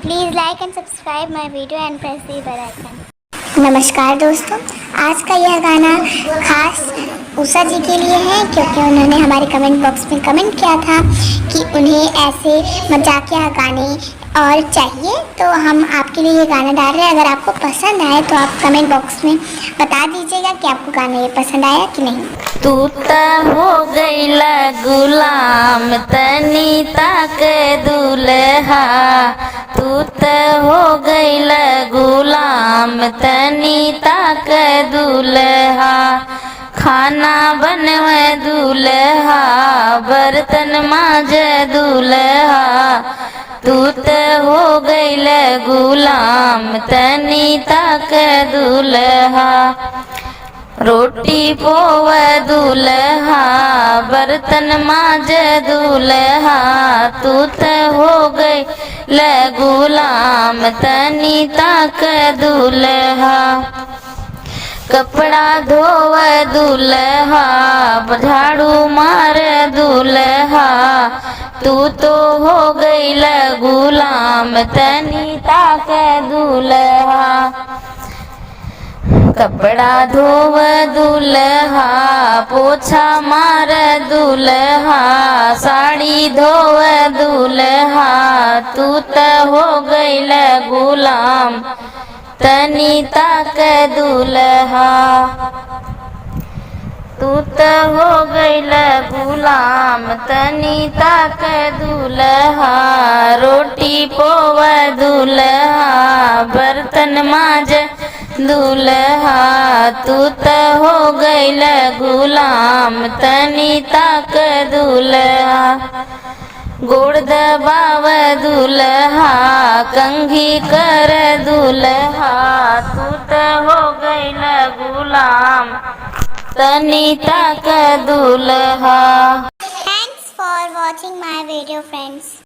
Please like and subscribe my video and press the bell icon. नमस्कार दोस्तों, आज का यह गाना खास उषा जी के लिए है क्योंकि उन्होंने हमारे कमेंट बॉक्स में कमेंट किया था कि उन्हें ऐसे मजाकिया गाने और चाहिए, तो हम आपके लिए ये गाना डाल रहे हैं। अगर आपको पसंद आए तो आप कमेंट बॉक्स में बता दीजिएगा कि आपको गाना ये पसंद आया कि नहीं। तू त हो गईला गुलाम तनी ताक दुल्हा, तू त हो गईला गुलाम तनी ताक दुल्हा। खाना बनवे दुल्हा, बर्तन माज दुल्हा, तू त हो गईला गुलाम तनी ताक दुल्हा। रोटी पोव दुल्हा, बर्तन माज दुल्हा, तू त हो गई गुलाम तनी ताक दुल्हा। कपड़ा धोव दुल्हा, झाड़ू मार दुल्हा, तू तो हो गई गुलाम तनी ताक दुल्हा। कपड़ा धोव दुल्हा, पोछा मार दुल्हा, साड़ी धोव दुल्हा, तू त हो गईल गुलाम तनी ताक दुल्हा। तू त हो गईल गुलाम तनी ताक दुल्हा। रोटी पोव दुल्हा, बर्तन माज दुल्हा, तू त हो गईल गुलाम तनी ताक दुल्हा। गोड़ दबाव दुल्हा, कंघी कर दुल्हा, तू त हो गईल गुलाम तनी ताक दुल्हा। Thanks for watching my video, friends.